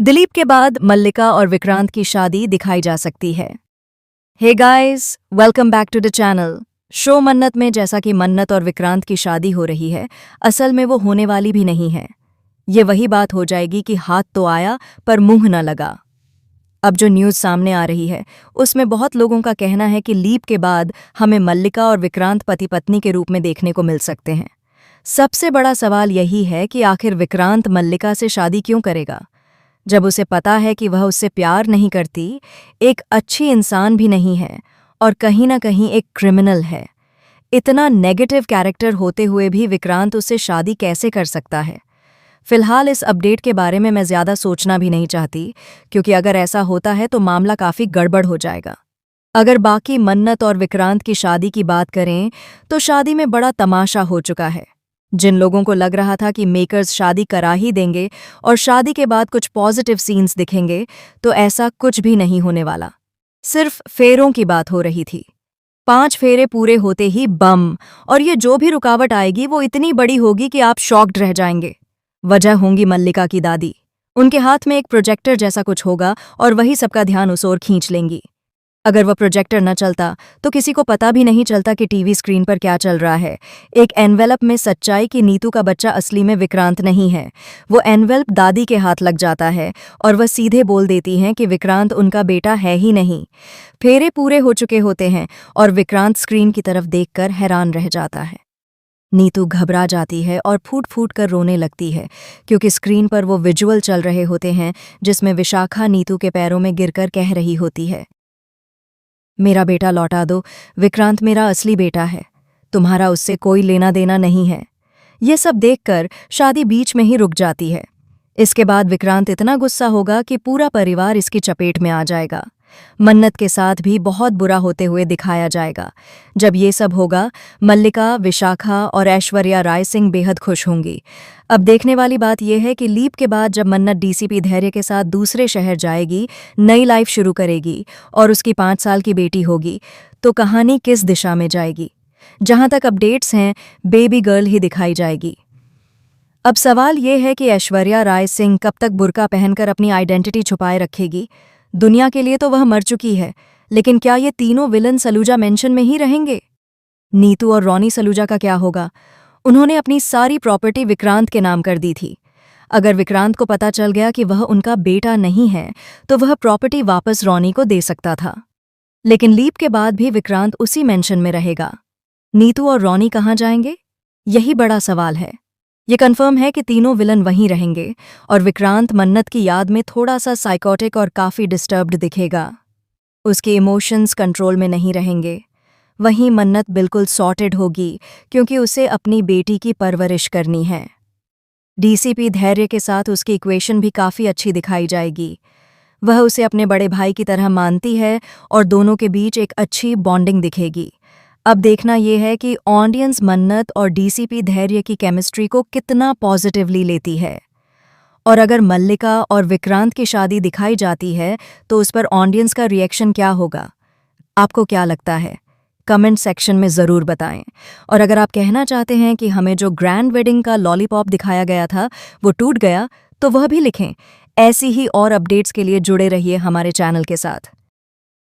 दिलीप के बाद मल्लिका और विक्रांत की शादी दिखाई जा सकती है। Hey guys, welcome back to the channel. Show Mannat में जैसा कि मन्नत और विक्रांत की शादी हो रही है, असल में वो होने वाली भी नहीं है। ये वही बात हो जाएगी कि हाथ तो आया पर मुंह न लगा। अब जो न्यूज़ सामने आ रही है उसमें बहुत लोगों का कहना है कि लीप के बाद हमें मल्लिका और विक्रांत पति पत्नी के रूप में देखने को मिल सकते हैं। सबसे बड़ा सवाल यही है कि आखिर विक्रांत मल्लिका से शादी क्यों करेगा, जब उसे पता है कि वह उससे प्यार नहीं करती, एक अच्छी इंसान भी नहीं है और कहीं ना कहीं एक क्रिमिनल है। इतना नेगेटिव कैरेक्टर होते हुए भी विक्रांत उससे शादी कैसे कर सकता है? फिलहाल इस अपडेट के बारे में मैं ज़्यादा सोचना भी नहीं चाहती, क्योंकि अगर ऐसा होता है तो मामला काफ़ी गड़बड़ हो जाएगा। अगर बाकी मन्नत और विक्रांत की शादी की बात करें तो शादी में बड़ा तमाशा हो चुका है। जिन लोगों को लग रहा था कि मेकर्स शादी करा ही देंगे और शादी के बाद कुछ पॉजिटिव सीन्स दिखेंगे, तो ऐसा कुछ भी नहीं होने वाला। सिर्फ फेरों की बात हो रही थी। 5 फेरे पूरे होते ही बम, और ये जो भी रुकावट आएगी वो इतनी बड़ी होगी कि आप शॉक्ड रह जाएंगे। वजह होंगी मल्लिका की दादी। उनके हाथ में एक प्रोजेक्टर जैसा कुछ होगा और वही सबका ध्यान उस ओर खींच लेंगी। अगर वह प्रोजेक्टर न चलता तो किसी को पता भी नहीं चलता कि टीवी स्क्रीन पर क्या चल रहा है। एक एनवेलप में सच्चाई कि नीतू का बच्चा असली में विक्रांत नहीं है। वो एनवेलप दादी के हाथ लग जाता है और वह सीधे बोल देती हैं कि विक्रांत उनका बेटा है ही नहीं। फेरे पूरे हो चुके होते हैं और विक्रांत स्क्रीन की तरफ देखकर हैरान रह जाता है। नीतू घबरा जाती है और फूट फूट कर रोने लगती है, क्योंकि स्क्रीन पर वो विजुअल चल रहे होते हैं जिसमें विशाखा नीतू के पैरों में गिरकर कह रही होती है, मेरा बेटा लौटा दो, विक्रांत मेरा असली बेटा है, तुम्हारा उससे कोई लेना देना नहीं है। ये सब देखकर शादी बीच में ही रुक जाती है। इसके बाद विक्रांत इतना गुस्सा होगा कि पूरा परिवार इसकी चपेट में आ जाएगा। मन्नत के साथ भी बहुत बुरा होते हुए दिखाया जाएगा। जब ये सब होगा, मल्लिका, विशाखा और ऐश्वर्या राय सिंह बेहद खुश होंगी। अब देखने वाली बात यह है कि लीप के बाद जब मन्नत डीसीपी धैर्य के साथ दूसरे शहर जाएगी, नई लाइफ शुरू करेगी और उसकी 5 साल की बेटी होगी, तो कहानी किस दिशा में जाएगी? जहां तक अपडेट्स हैं, बेबी गर्ल ही दिखाई जाएगी। अब सवाल ये है कि ऐश्वर्या राय सिंह कब तक बुर्का पहनकर अपनी आइडेंटिटी छुपाए रखेगी? दुनिया के लिए तो वह मर चुकी है, लेकिन क्या ये तीनों विलन सलूजा मेंशन में ही रहेंगे? नीतू और रॉनी सलूजा का क्या होगा? उन्होंने अपनी सारी प्रॉपर्टी विक्रांत के नाम कर दी थी। अगर विक्रांत को पता चल गया कि वह उनका बेटा नहीं है, तो वह प्रॉपर्टी वापस रॉनी को दे सकता था। लेकिन लीप के बाद भी विक्रांत उसी मेंशन में रहेगा। नीतू और रॉनी कहाँ जाएंगे? यही बड़ा सवाल है। ये कंफर्म है कि तीनों विलन वहीं रहेंगे और विक्रांत मन्नत की याद में थोड़ा सा साइकोटिक और काफ़ी डिस्टर्ब्ड दिखेगा। उसके इमोशंस कंट्रोल में नहीं रहेंगे। वहीं मन्नत बिल्कुल सॉर्टेड होगी, क्योंकि उसे अपनी बेटी की परवरिश करनी है। डीसीपी धैर्य के साथ उसकी इक्वेशन भी काफ़ी अच्छी दिखाई जाएगी। वह उसे अपने बड़े भाई की तरह मानती है और दोनों के बीच एक अच्छी बॉन्डिंग दिखेगी। अब देखना यह है कि ऑडियंस मन्नत और डीसीपी धैर्य की केमिस्ट्री को कितना पॉजिटिवली लेती है। और अगर मल्लिका और विक्रांत की शादी दिखाई जाती है तो उस पर ऑडियंस का रिएक्शन क्या होगा? आपको क्या लगता है? कमेंट सेक्शन में ज़रूर बताएं। और अगर आप कहना चाहते हैं कि हमें जो ग्रैंड वेडिंग का लॉलीपॉप दिखाया गया था वो टूट गया, तो वह भी लिखें। ऐसी ही और अपडेट्स के लिए जुड़े रहिए हमारे चैनल के साथ।